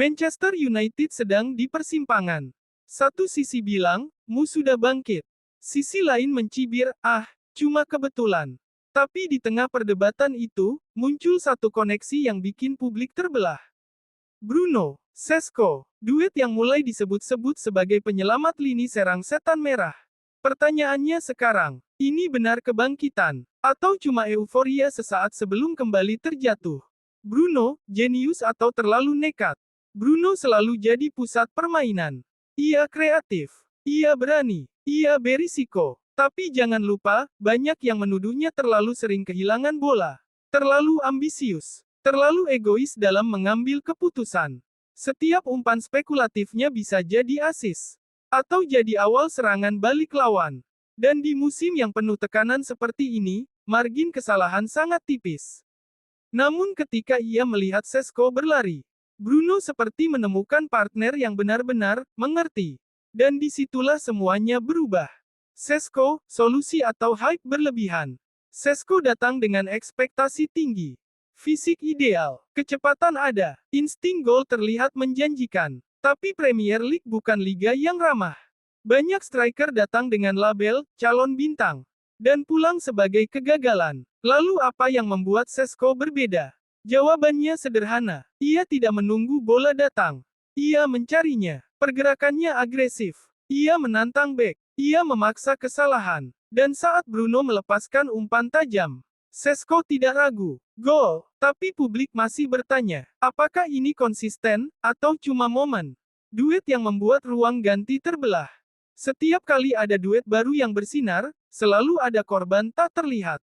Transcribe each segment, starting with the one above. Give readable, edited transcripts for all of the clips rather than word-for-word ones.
Manchester United sedang di persimpangan. Satu sisi bilang, Mu sudah bangkit. Sisi lain mencibir, cuma kebetulan. Tapi di tengah perdebatan itu, muncul satu koneksi yang bikin publik terbelah. Bruno Šeško, duet yang mulai disebut-sebut sebagai penyelamat lini serang setan merah. Pertanyaannya sekarang, ini benar kebangkitan, atau cuma euforia sesaat sebelum kembali terjatuh? Bruno, jenius atau terlalu nekat? Bruno selalu jadi pusat permainan. Ia kreatif, ia berani, ia berisiko. Tapi jangan lupa, banyak yang menuduhnya terlalu sering kehilangan bola. Terlalu ambisius, terlalu egois dalam mengambil keputusan. Setiap umpan spekulatifnya bisa jadi asis. Atau jadi awal serangan balik lawan. Dan di musim yang penuh tekanan seperti ini, margin kesalahan sangat tipis. Namun ketika ia melihat Šeško berlari, Bruno seperti menemukan partner yang benar-benar mengerti. Dan disitulah semuanya berubah. Šeško, solusi atau hype berlebihan. Šeško datang dengan ekspektasi tinggi. Fisik ideal, kecepatan ada, insting gol terlihat menjanjikan. Tapi Premier League bukan liga yang ramah. Banyak striker datang dengan label calon bintang dan pulang sebagai kegagalan. Lalu apa yang membuat Šeško berbeda? Jawabannya sederhana. Ia tidak menunggu bola datang. Ia mencarinya. Pergerakannya agresif. Ia menantang bek. Ia memaksa kesalahan. Dan saat Bruno melepaskan umpan tajam, Šeško tidak ragu. Gol. Tapi publik masih bertanya, apakah ini konsisten, atau cuma momen? Duet yang membuat ruang ganti terbelah. Setiap kali ada duet baru yang bersinar, selalu ada korban tak terlihat.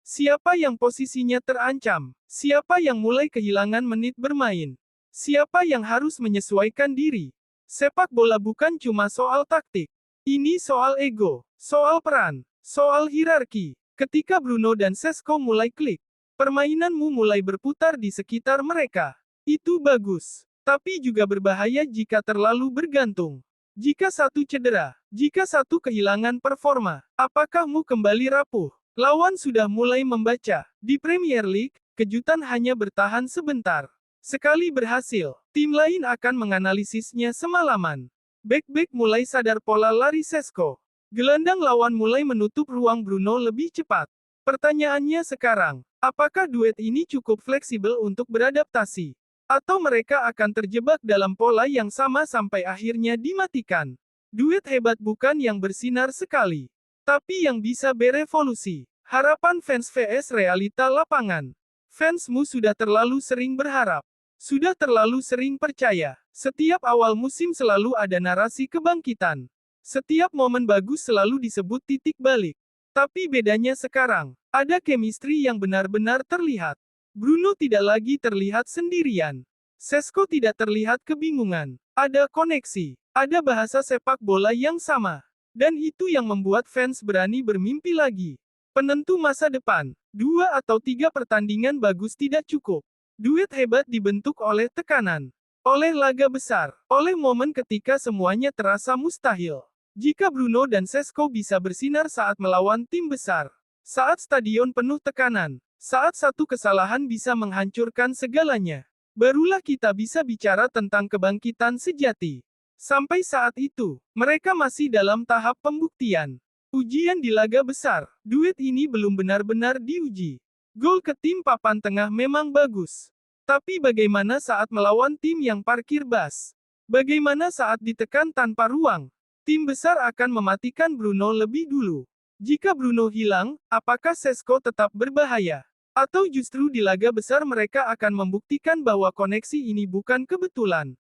Siapa yang posisinya terancam? Siapa yang mulai kehilangan menit bermain? Siapa yang harus menyesuaikan diri? Sepak bola bukan cuma soal taktik. Ini soal ego, soal peran, soal hierarki. Ketika Bruno dan Šeško mulai klik, permainanmu mulai berputar di sekitar mereka. Itu bagus. Tapi juga berbahaya jika terlalu bergantung. Jika satu cedera, jika satu kehilangan performa, apakah Mu kembali rapuh? Lawan sudah mulai membaca. Di Premier League, kejutan hanya bertahan sebentar. Sekali berhasil, tim lain akan menganalisisnya semalaman. Bek-bek mulai sadar pola lari Šeško. Gelandang lawan mulai menutup ruang Bruno lebih cepat. Pertanyaannya sekarang, apakah duet ini cukup fleksibel untuk beradaptasi? Atau mereka akan terjebak dalam pola yang sama sampai akhirnya dimatikan? Duet hebat bukan yang bersinar sekali, tapi yang bisa berevolusi. Harapan fans vs realita lapangan. Fansmu sudah terlalu sering berharap. Sudah terlalu sering percaya. Setiap awal musim selalu ada narasi kebangkitan. Setiap momen bagus selalu disebut titik balik. Tapi bedanya sekarang, ada chemistry yang benar-benar terlihat. Bruno tidak lagi terlihat sendirian. Šeško tidak terlihat kebingungan. Ada koneksi. Ada bahasa sepak bola yang sama. Dan itu yang membuat fans berani bermimpi lagi. Penentu masa depan. 2 atau 3 pertandingan bagus tidak cukup. Duet hebat dibentuk oleh tekanan. Oleh laga besar. Oleh momen ketika semuanya terasa mustahil. Jika Bruno dan Šeško bisa bersinar saat melawan tim besar. Saat stadion penuh tekanan. Saat satu kesalahan bisa menghancurkan segalanya. Barulah kita bisa bicara tentang kebangkitan sejati. Sampai saat itu, mereka masih dalam tahap pembuktian. Ujian di laga besar. Duet ini belum benar-benar diuji. Gol ke tim papan tengah memang bagus. Tapi bagaimana saat melawan tim yang parkir bas? Bagaimana saat ditekan tanpa ruang? Tim besar akan mematikan Bruno lebih dulu. Jika Bruno hilang, apakah Šeško tetap berbahaya? Atau justru di laga besar mereka akan membuktikan bahwa koneksi ini bukan kebetulan?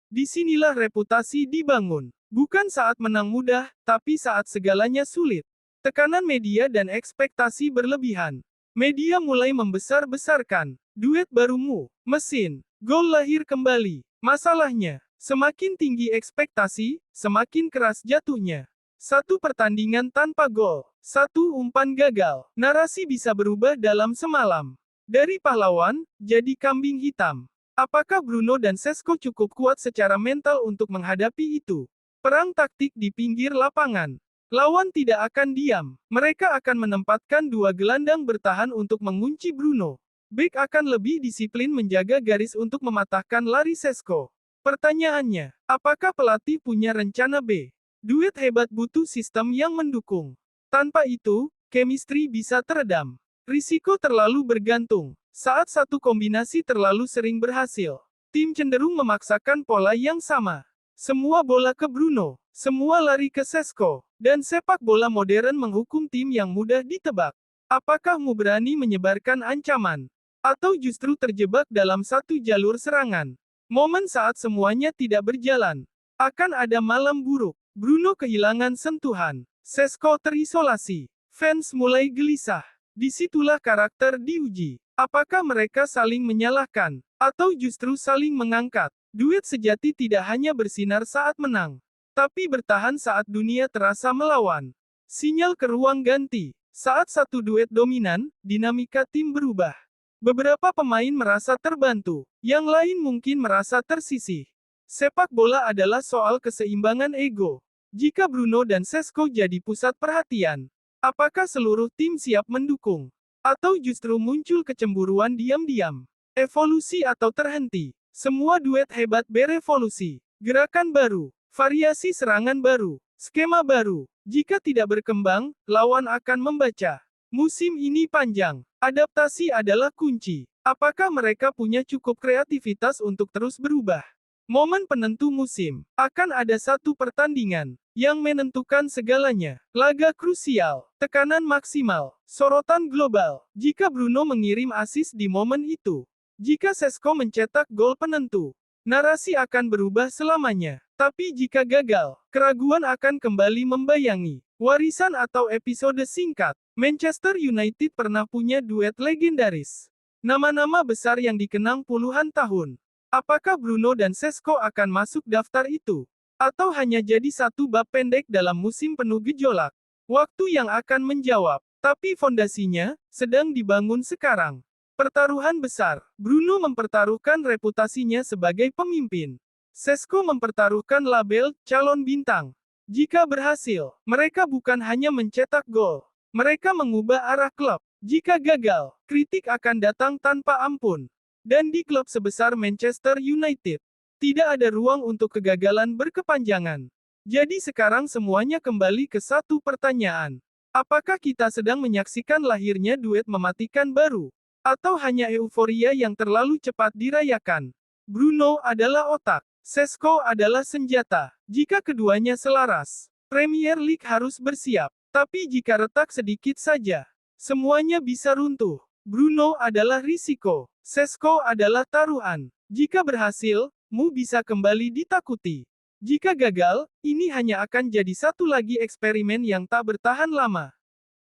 Disinilah reputasi dibangun. Bukan saat menang mudah, tapi saat segalanya sulit. Tekanan media dan ekspektasi berlebihan. Media mulai membesar-besarkan. Duet barumu, mesin, gol lahir kembali. Masalahnya, semakin tinggi ekspektasi, semakin keras jatuhnya. Satu pertandingan tanpa gol, satu umpan gagal. Narasi bisa berubah dalam semalam. Dari pahlawan, jadi kambing hitam. Apakah Bruno dan Šeško cukup kuat secara mental untuk menghadapi itu? Perang taktik di pinggir lapangan. Lawan tidak akan diam. Mereka akan menempatkan 2 gelandang bertahan untuk mengunci Bruno. Beck akan lebih disiplin menjaga garis untuk mematahkan lari Sesko. Pertanyaannya, apakah pelatih punya rencana B? Duet hebat butuh sistem yang mendukung. Tanpa itu, chemistry bisa teredam. Risiko terlalu bergantung. Saat satu kombinasi terlalu sering berhasil, tim cenderung memaksakan pola yang sama. Semua bola ke Bruno, semua lari ke Sesko, dan sepak bola modern menghukum tim yang mudah ditebak. Apakah Mu berani menyebarkan ancaman? Atau justru terjebak dalam satu jalur serangan? Momen saat semuanya tidak berjalan. Akan ada malam buruk. Bruno kehilangan sentuhan. Sesko terisolasi. Fans mulai gelisah. Disitulah karakter diuji. Apakah mereka saling menyalahkan? Atau justru saling mengangkat? Duet sejati tidak hanya bersinar saat menang, tapi bertahan saat dunia terasa melawan. Sinyal ke ruang ganti. Saat satu duet dominan, dinamika tim berubah. Beberapa pemain merasa terbantu, yang lain mungkin merasa tersisih. Sepak bola adalah soal keseimbangan ego. Jika Bruno dan Sesko jadi pusat perhatian, apakah seluruh tim siap mendukung? Atau justru muncul kecemburuan diam-diam? Evolusi atau terhenti? Semua duet hebat berevolusi. Gerakan baru, variasi serangan baru, skema baru. Jika tidak berkembang, lawan akan membaca. Musim ini panjang. Adaptasi adalah kunci. Apakah mereka punya cukup kreativitas untuk terus berubah? Momen penentu musim. Akan ada satu pertandingan yang menentukan segalanya. Laga krusial, tekanan maksimal, sorotan global. Jika Bruno mengirim assist di momen itu, jika Sesko mencetak gol penentu, narasi akan berubah selamanya. Tapi jika gagal, keraguan akan kembali membayangi. Warisan atau episode singkat. Manchester United pernah punya duet legendaris. Nama-nama besar yang dikenang puluhan tahun. Apakah Bruno dan Sesko akan masuk daftar itu? Atau hanya jadi satu bab pendek dalam musim penuh gejolak? Waktu yang akan menjawab. Tapi fondasinya sedang dibangun sekarang. Pertaruhan besar. Bruno mempertaruhkan reputasinya sebagai pemimpin. Sesko mempertaruhkan label calon bintang. Jika berhasil, mereka bukan hanya mencetak gol. Mereka mengubah arah klub. Jika gagal, kritik akan datang tanpa ampun. Dan di klub sebesar Manchester United, tidak ada ruang untuk kegagalan berkepanjangan. Jadi sekarang semuanya kembali ke satu pertanyaan. Apakah kita sedang menyaksikan lahirnya duet mematikan baru? Atau hanya euforia yang terlalu cepat dirayakan? Bruno adalah otak. Sesko adalah senjata. Jika keduanya selaras, Premier League harus bersiap. Tapi jika retak sedikit saja, semuanya bisa runtuh. Bruno adalah risiko. Sesko adalah taruhan. Jika berhasil, Mu bisa kembali ditakuti. Jika gagal, ini hanya akan jadi satu lagi eksperimen yang tak bertahan lama.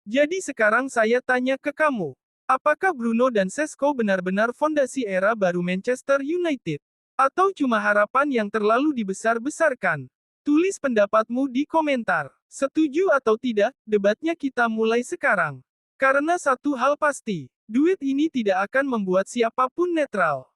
Jadi sekarang saya tanya ke kamu. Apakah Bruno dan Sesko benar-benar fondasi era baru Manchester United? Atau cuma harapan yang terlalu dibesar-besarkan? Tulis pendapatmu di komentar. Setuju atau tidak, debatnya kita mulai sekarang. Karena satu hal pasti, duet ini tidak akan membuat siapapun netral.